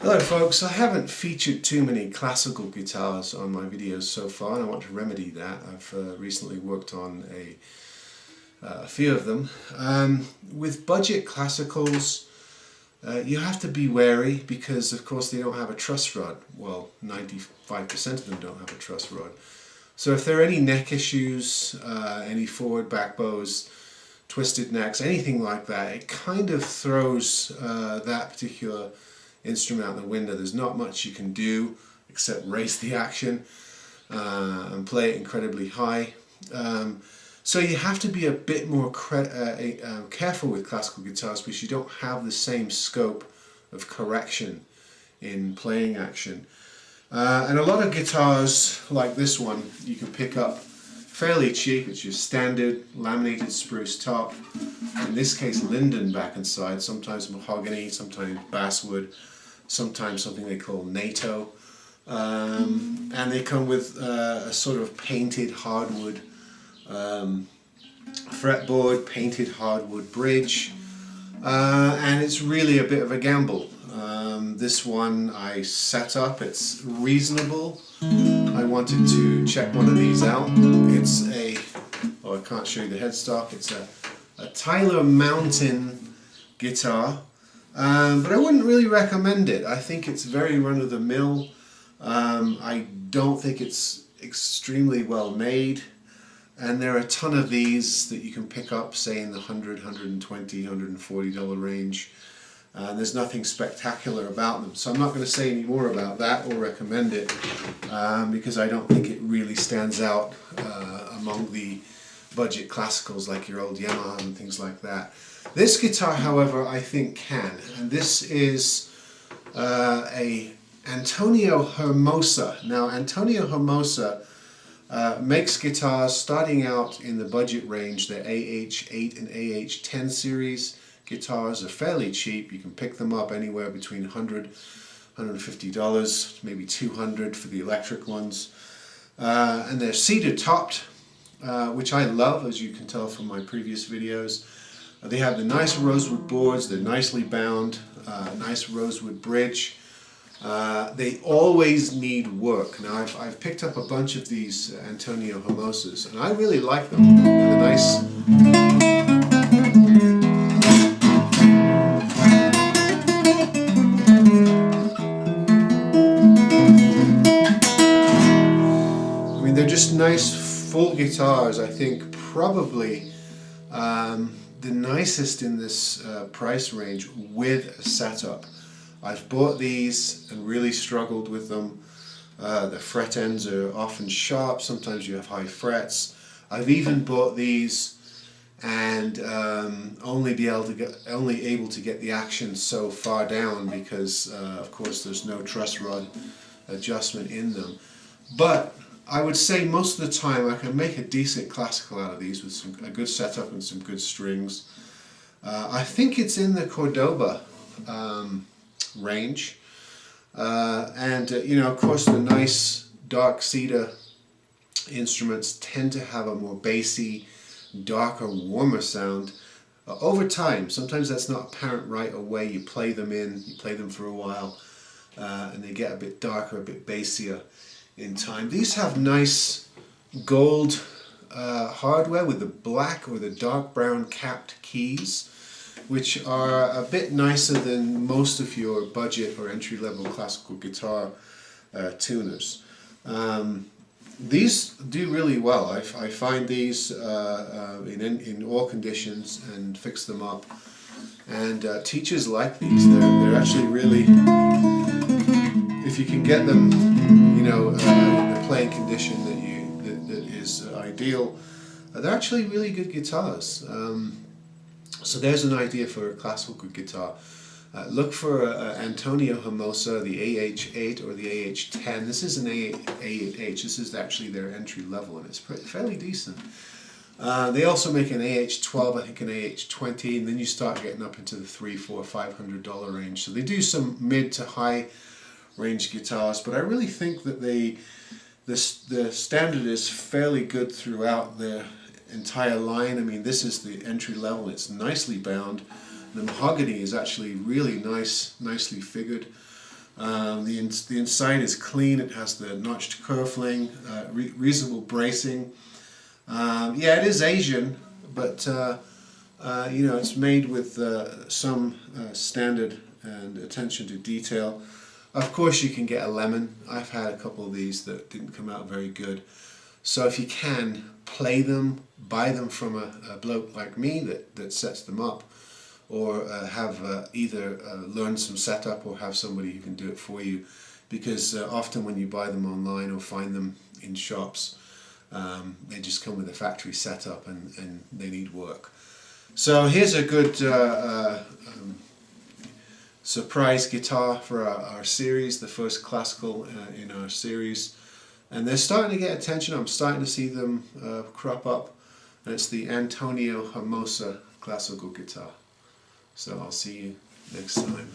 Hello folks, I haven't featured too many classical guitars on my videos so far, and I want to remedy that. I've recently worked on a few of them. With budget classicals, you have to be wary because of course they don't have a truss rod. Well, 95% of them don't have a truss rod. So if there are any neck issues, any forward back bows, twisted necks, anything like that, it kind of throws that particular instrument out the window. There's not much you can do except raise the action and play it incredibly high. So you have to be a bit more careful with classical guitars because you don't have the same scope of correction in playing action. And a lot of guitars like this one you can pick up fairly cheap. It's your standard laminated spruce top, in this case linden back and side, sometimes mahogany, sometimes basswood, sometimes something they call NATO, and they come with a sort of painted hardwood fretboard, painted hardwood bridge, and it's really a bit of a gamble. This one I set up, it's reasonable. I wanted to check one of these out. It's I can't show you the headstock, it's a Tyler Mountain guitar, but I wouldn't really recommend it. I think it's very run-of-the-mill. I don't think it's extremely well made, and there are a ton of these that you can pick up, say in the $100, $120, $140 range. There's nothing spectacular about them, so I'm not going to say any more about that or recommend it because I don't think it really stands out among the budget classicals like your old Yamaha and things like that. This guitar, however, I think can, and this is a Antonio Hermosa. Now, Antonio Hermosa makes guitars starting out in the budget range. The AH8 and AH10 series guitars are fairly cheap. You can pick them up anywhere between $100, $150, maybe $200 for the electric ones. And they're cedar topped, which I love, as you can tell from my previous videos. They have the nice rosewood boards, they're nicely bound, nice rosewood bridge. They always need work. Now I've picked up a bunch of these Antonio Hermosas and I really like them. They're nice. I mean, they're just nice full guitars. I think probably the nicest in this price range with a setup. I've bought these and really struggled with them. The fret ends are often sharp, sometimes you have high frets. I've even bought these and only able to get the action so far down because of course there's no truss rod adjustment in them. But I would say most of the time I can make a decent classical out of these with a good setup and some good strings. I think it's in the Cordoba range, and you know, of course the nice dark cedar instruments tend to have a more bassy, darker, warmer sound over time. Sometimes that's not apparent right away. You play them for a while, and they get a bit darker, a bit bassier in time. These have nice gold hardware with the black or the dark brown capped keys, which are a bit nicer than most of your budget or entry-level classical guitar tuners. These do really well. I find these in all conditions and fix them up. And teachers like these. They're actually really, if you can get them, you know, in a playing condition that is ideal, they're actually really good guitars. So there's an idea for a classical good guitar. Look for Antonio Hermosa, the AH8 or the AH10. This is an AH. This is actually their entry level, and it's fairly decent. They also make an AH12, I think an AH20, and then you start getting up into the $300, $400, $500 range. So they do some mid to high range guitars, but I really think that the standard is fairly good throughout their entire line. I mean, this is the entry level. It's nicely bound. The mahogany is actually really nicely figured. The inside is clean. It has the notched curving, reasonable bracing. Yeah, it is Asian, but you know, it's made with some standard and attention to detail. Of course, you can get a lemon. I've had a couple of these that didn't come out very good. So if you can, play them, buy them from a bloke like me that sets them up, or have either learn some setup or have somebody who can do it for you, because often when you buy them online or find them in shops, they just come with a factory setup and they need work. So here's a good surprise guitar for our series, the first classical in our series. And they're starting to get attention. I'm starting to see them crop up. And it's the Antonio Hermosa classical guitar. So I'll see you next time.